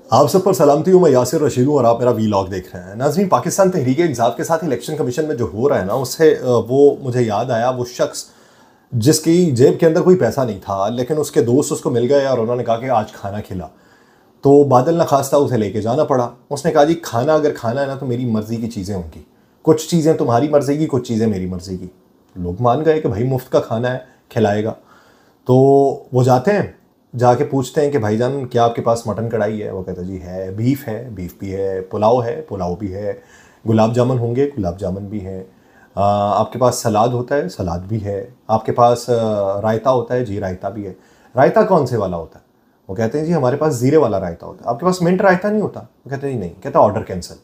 आप सब पर सलामती हूँ। मैं यासिर रशीद हूँ और आप मेरा वीलॉग देख रहे हैं। नाज़रीन, पाकिस्तान तहरीक इंसाफ के साथ इलेक्शन कमीशन में जो हो रहा है ना, उससे वो मुझे याद आया वो शख्स जिसकी जेब के अंदर कोई पैसा नहीं था, लेकिन उसके दोस्त उसको मिल गए और उन्होंने कहा कि आज खाना खिला। तो बादल नखास्ता उसे लेके जाना पड़ा। उसने कहा जी खाना अगर खाना है ना तो मेरी मर्ज़ी की चीज़ें होंगी, कुछ चीज़ें तुम्हारी मर्ज़ी की, कुछ चीज़ें मेरी मर्ज़ी की। लोग मान गए कि भाई मुफ्त का खाना है, खिलाएगा। तो वो जाते हैं, जाके पूछते हैं कि भाईजान क्या आपके पास मटन कढ़ाई है? वो कहता जी है, बीफ भी है, पुलाव भी है, गुलाब जामुन होंगे, गुलाब जामुन भी हैं, आपके पास सलाद होता है, सलाद भी है, आपके पास रायता होता है, जी रायता भी है। रायता कौन से वाला होता है? वो कहते हैं जी हमारे पास ज़ीरे वाला रायता होता है। आपके पास मिंट रायता नहीं होता? वो कहते हैं जी नहीं। कहता ऑर्डर कैंसिल।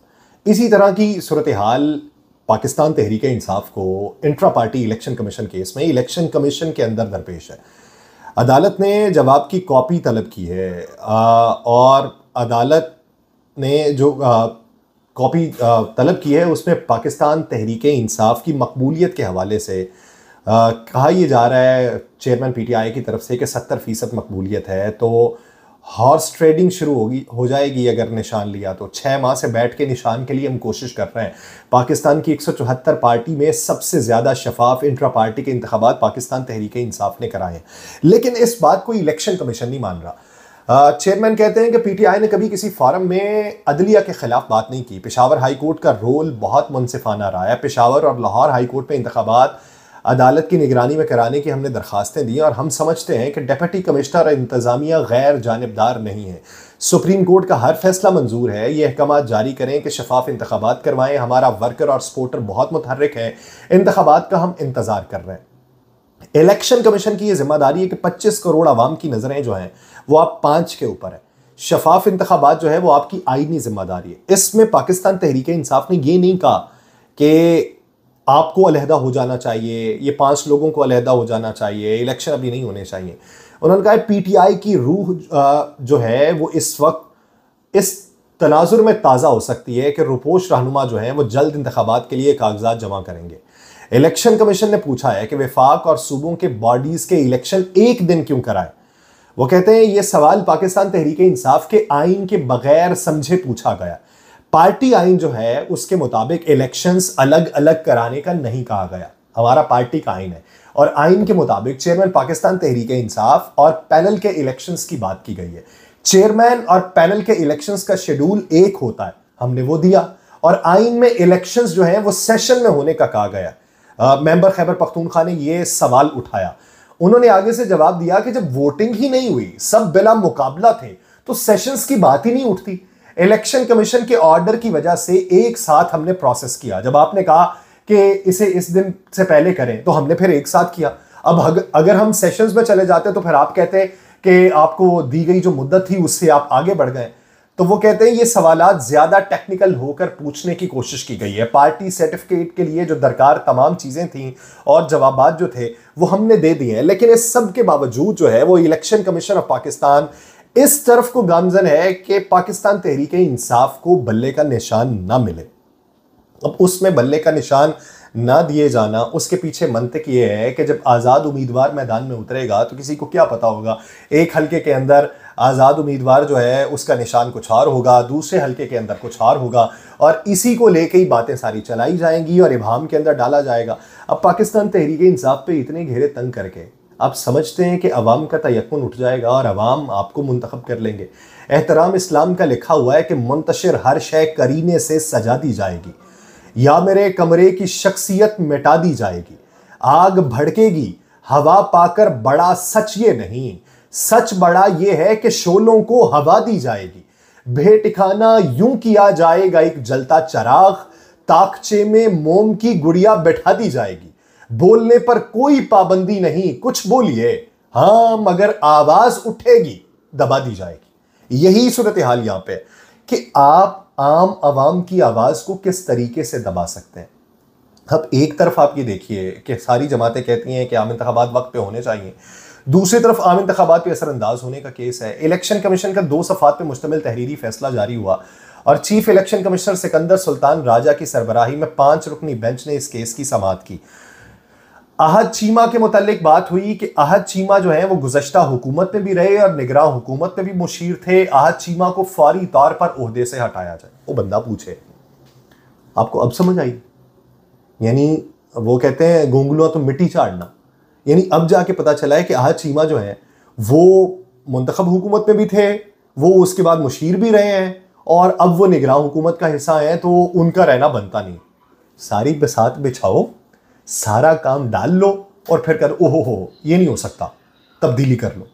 इसी तरह की सूरत हाल पाकिस्तान तहरीक इंसाफ को intra party election commission case में इलेक्शन कमीशन के अंदर दरपेश है। अदालत ने जवाब की कॉपी तलब की है और अदालत ने जो कॉपी तलब की है उसमें पाकिस्तान तहरीक इंसाफ की मकबूलियत के हवाले से कहा यह जा रहा है चेयरमैन पीटीआई की तरफ से कि 70% मकबूलियत है। तो हॉर्स ट्रेडिंग शुरू हो जाएगी अगर निशान लिया तो। 6 माह से बैठ के निशान के लिए हम कोशिश कर रहे हैं। पाकिस्तान की 174 पार्टी में सबसे ज़्यादा शफाफ इंट्रा पार्टी के इंतखाबात पाकिस्तान तहरीक इंसाफ ने कराए हैं, लेकिन इस बात को इलेक्शन कमीशन नहीं मान रहा। चेयरमैन कहते हैं कि पीटीआई ने कभी किसी फोरम में अदलिया के खिलाफ बात नहीं की। पेशावर हाई कोर्ट का रोल बहुत मुनसिफाना रहा है। पेशावर और लाहौर हाई कोर्ट में इंतखाबात अदालत की निगरानी में कराने की हमने दरखास्तें दी और हम समझते हैं कि डिप्टी कमिश्नर और इंतज़ामिया गैर जानिबदार नहीं है। सुप्रीम कोर्ट का हर फैसला मंजूर है। ये अहकाम जारी करें कि शफाफ इंतखाबात करवाएं। हमारा वर्कर और सपोर्टर बहुत मुतहर्रिक है। इंतखाबात का हम इंतज़ार कर रहे हैं। इलेक्शन कमीशन की ये जिम्मेदारी है कि 25 करोड़ आवाम की नज़रें जो हैं वो आप 5 के ऊपर है। शफाफ इंतखाबात जो है वो आपकी आईनी जिम्मेदारी है। इसमें पाकिस्तान तहरीक इंसाफ ने ये नहीं कहा कि आपको अलहदा हो जाना चाहिए, ये 5 लोगों को अलहदा हो जाना चाहिए, इलेक्शन अभी नहीं होने चाहिए। उन्होंने कहा पीटीआई की रूह जो है वो इस वक्त इस तनाजुर में ताज़ा हो सकती है कि रुपोश रहनुमा जो है वो जल्द इंतखाबात के लिए कागजात जमा करेंगे। इलेक्शन कमीशन ने पूछा है कि वफाक और सूबों के बॉडीज़ के इलेक्शन एक दिन क्यों कराए। वो कहते हैं ये सवाल पाकिस्तान तहरीक इंसाफ के आइन के बगैर समझे पूछा गया। पार्टी आइन जो है उसके मुताबिक इलेक्शंस अलग अलग कराने का नहीं कहा गया। हमारा पार्टी का आइन है और आइन के मुताबिक चेयरमैन पाकिस्तान तहरीक इंसाफ और पैनल के इलेक्शंस की बात की गई है। चेयरमैन और पैनल के इलेक्शंस का शेड्यूल एक होता है, हमने वो दिया। और आइन में इलेक्शंस जो है वो सेशन में होने का कहा गया। मेंबर खैबर पख्तूनख्वा ने ये सवाल उठाया। उन्होंने आगे से जवाब दिया कि जब वोटिंग ही नहीं हुई, सब बिला मुकाबला थे, तो सेशंस की बात ही नहीं उठती। इलेक्शन कमीशन के ऑर्डर की वजह से एक साथ हमने प्रोसेस किया। जब आपने कहा कि इसे इस दिन से पहले करें तो हमने फिर एक साथ किया। अब अगर हम सेशंस में चले जाते तो फिर आप कहते कि आपको दी गई जो मुद्दत थी उससे आप आगे बढ़ गए। तो वो कहते हैं ये सवालात ज्यादा टेक्निकल होकर पूछने की कोशिश की गई है। पार्टी सर्टिफिकेट के लिए जो दरकार तमाम चीजें थी और जवाबात जो थे वो हमने दे दिए हैं, लेकिन इस सब के बावजूद जो है वो इलेक्शन कमीशन ऑफ पाकिस्तान इस तरफ को गामजन है कि पाकिस्तान तहरीक इंसाफ को बल्ले का निशान ना मिले। अब उसमें बल्ले का निशान ना दिए जाना, उसके पीछे मंतक ये है कि जब आज़ाद उम्मीदवार मैदान में उतरेगा तो किसी को क्या पता होगा, एक हलके के अंदर आज़ाद उम्मीदवार जो है उसका निशान कुछ और होगा, दूसरे हलके के अंदर कुछ और होगा, और इसी को लेके ही बातें सारी चलाई जाएंगी और इबाहम के अंदर डाला जाएगा। अब पाकिस्तान तहरीक इंसाफ पे इतने घेरे तंग करके आप समझते हैं कि अवाम का तयक्कुन उठ जाएगा और अवाम आपको मुंतखब कर लेंगे। एहतराम इस्लाम का लिखा हुआ है कि मुंतशिर हर शय करीने से सजा दी जाएगी, या मेरे कमरे की शख्सियत मिटा दी जाएगी। आग भड़केगी हवा पाकर, बड़ा सच ये नहीं, सच बड़ा ये है कि शोलों को हवा दी जाएगी। बेठिकाना यूं किया जाएगा एक जलता चराग, ताकचे में मोम की गुड़िया बैठा दी जाएगी। बोलने पर कोई पाबंदी नहीं, कुछ बोलिए हाँ, मगर आवाज उठेगी दबा दी जाएगी। यही सूरत हाल यहां पे कि आप आम आवाम की आवाज को किस तरीके से दबा सकते हैं। अब एक तरफ आप ये देखिए कि सारी जमातें कहती हैं कि आम इंतखाबात वक्त पे होने चाहिए, दूसरी तरफ आम इंतखाबात पे असरअंदाज होने का केस है। इलेक्शन कमीशन का 2 सफ़ात पे मुश्तमिल तहरीरी फैसला जारी हुआ और chief election commissioner Sikandar Sultan Raja की सरबराही में 5 रुकनी बेंच ने इस केस की समाअत की। अहद चीमा के मुतालिक बात हुई कि अहद चीमा जो है वो गुज़श्ता हुकूमत में भी रहे और निगरान हुकूमत में भी मुशीर थे। अहद चीमा को फौरी तौर पर ओहदे से हटाया जाए। वो बंदा पूछे, आपको अब समझ आई? यानी वो कहते हैं गोंगलुआ तो मिट्टी चाड़ना, यानी अब जाके पता चला है कि अहद चीमा जो है वो मुंतखब हुकूमत में भी थे, वो उसके बाद मुशीर भी रहे हैं और अब वो निगरान हुकूमत का हिस्सा हैं, तो उनका रहना बनता नहीं। सारी बसात बिछाओ, सारा काम डाल लो और फिर कर ओहो ये नहीं हो सकता, तब्दीली कर लो।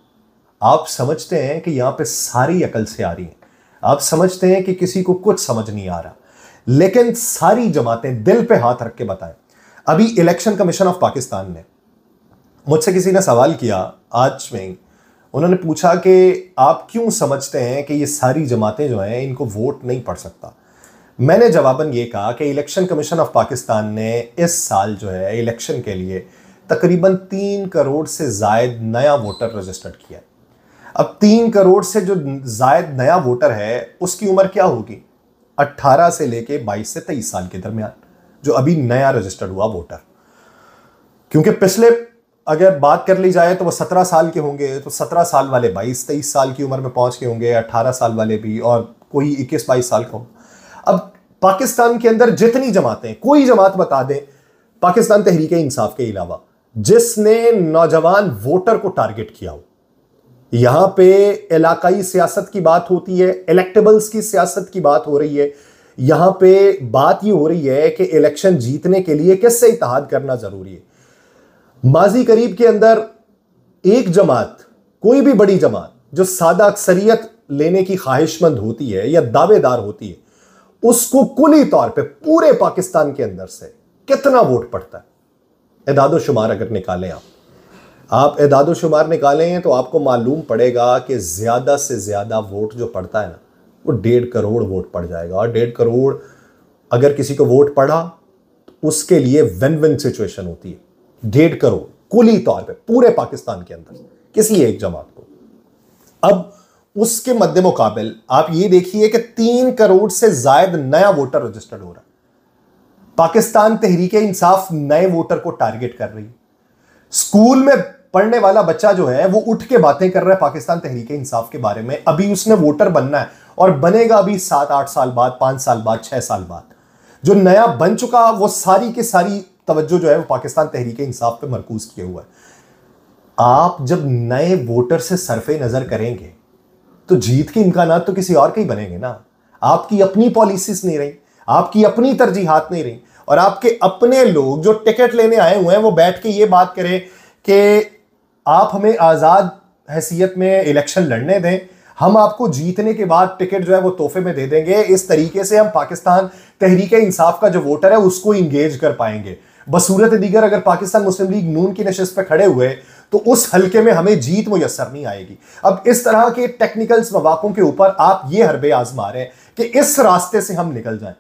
आप समझते हैं कि यहां पे सारी अकल से आ रही है, आप समझते हैं कि किसी को कुछ समझ नहीं आ रहा, लेकिन सारी जमातें दिल पे हाथ रख के बताएं। अभी इलेक्शन कमीशन ऑफ पाकिस्तान ने मुझसे किसी ने सवाल किया आज में, उन्होंने पूछा कि आप क्यों समझते हैं कि ये सारी जमातें जो हैं इनको वोट नहीं पड़ सकता। मैंने जवाबन ये कहा कि इलेक्शन कमीशन ऑफ पाकिस्तान ने इस साल जो है इलेक्शन के लिए तकरीबन 3 करोड़ से जायद नया वोटर रजिस्टर्ड किया। अब 3 करोड़ से जो जायद नया वोटर है उसकी उम्र क्या होगी? 18 से लेके 22 से 23 साल के दरमियान जो अभी नया रजिस्टर्ड हुआ वोटर। क्योंकि पिछले अगर बात कर ली जाए तो वो 17 साल के होंगे, तो 17 साल वाले 22-23 साल की उम्र में पहुंच के होंगे, 18 साल वाले भी, और कोई 21-22 साल का होगा। अब पाकिस्तान के अंदर जितनी जमातें, कोई जमात बता दें पाकिस्तान तहरीक इंसाफ के अलावा जिसने नौजवान वोटर को टारगेट किया हो। यहां पे इलाकाई सियासत की बात होती है, इलेक्टेबल्स की सियासत की बात हो रही है, यहां पे बात ये हो रही है कि इलेक्शन जीतने के लिए किससे इत्तेहाद करना जरूरी है। माजी करीब के अंदर एक जमात, कोई भी बड़ी जमात जो सादा अक्सरियत लेने की ख्वाहिशमंद होती है या दावेदार होती है, उसको कुली तौर पे पूरे पाकिस्तान के अंदर से कितना वोट पड़ता है, एदादो शुमार अगर निकालें आप एदादो शुमार निकालें तो आपको मालूम पड़ेगा कि ज्यादा से ज्यादा वोट जो पड़ता है ना वो 1.5 करोड़ वोट पड़ जाएगा। और 1.5 करोड़ अगर किसी को वोट पड़ा तो उसके लिए विन विन सिचुएशन होती है। 1.5 करोड़ कुली तौर पे पूरे पाकिस्तान के अंदर किसी एक जमात को। अब उसके मद्दे मुकाबिल आप ये देखिए कि 3 करोड़ से ज्यादा नया वोटर रजिस्टर्ड हो रहा है। पाकिस्तान तहरीक इंसाफ नए वोटर को टारगेट कर रही है। स्कूल में पढ़ने वाला बच्चा जो है वो उठ के बातें कर रहा है पाकिस्तान तहरीक इंसाफ के बारे में। अभी उसने वोटर बनना है और बनेगा अभी 7-8 साल बाद, 5 साल बाद, 6 साल बाद। जो नया बन चुका वो सारी की सारी तवज्जो जो है वो पाकिस्तान तहरीक इंसाफ पे मरकूज किए हुआ है। आप जब नए वोटर से सरफे नजर करेंगे तो जीत के इम्कानात तो किसी और के ही बनेंगे ना। आपकी अपनी पॉलिसीज नहीं रही, आपकी अपनी तरजीहात नहीं रही, और आपके अपने लोग जो टिकट लेने आए हुए हैं वो बैठ के ये बात करें कि आप हमें आज़ाद हैसियत में इलेक्शन लड़ने दें, हम आपको जीतने के बाद टिकट जो है वो तोहफे में दे देंगे। इस तरीके से हम पाकिस्तान तहरीक इंसाफ का जो वोटर है उसको इंगेज कर पाएंगे। बसूरत दीगर अगर पाकिस्तान मुस्लिम लीग नून की नशिस्त पे खड़े हुए तो उस हल्के में हमें जीत मुयस्सर नहीं आएगी। अब इस तरह के टेक्निकल्स मवाकों के ऊपर आप ये हरबे आजमा रहे हैं कि इस रास्ते से हम निकल जाएं।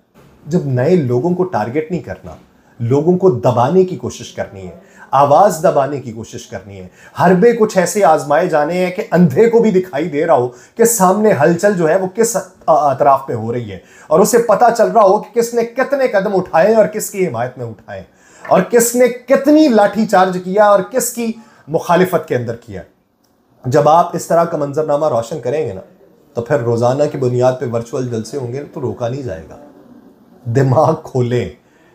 जब नए लोगों को टारगेट नहीं करना, लोगों को दबाने की कोशिश करनी है, आवाज दबाने की कोशिश करनी है, हरबे कुछ ऐसे आजमाए जाने हैं कि अंधे को भी दिखाई दे रहा हो कि सामने हलचल जो है वो किस अतराफ पे हो रही है, और उसे पता चल रहा हो कि किसने कितने कदम उठाए और किसकी हिमायत में उठाए, और किसने कितनी लाठी चार्ज किया और किसकी मुखालिफत के अंदर किया। जब आप इस तरह का मंजरनामा रोशन करेंगे ना तो फिर रोजाना की बुनियाद पे वर्चुअल जलसे होंगे तो रोका नहीं जाएगा। दिमाग खोलें,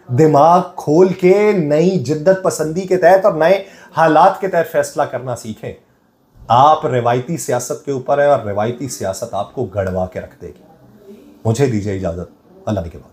दिमाग खोल के नई जिद्दत पसंदी के तहत और नए हालात के तहत फैसला करना सीखें। आप रिवायती सियासत के ऊपर है और रिवायती सियासत आपको गड़वा के रख देगी। मुझे दीजिए इजाजत, अल्लाह के बाद।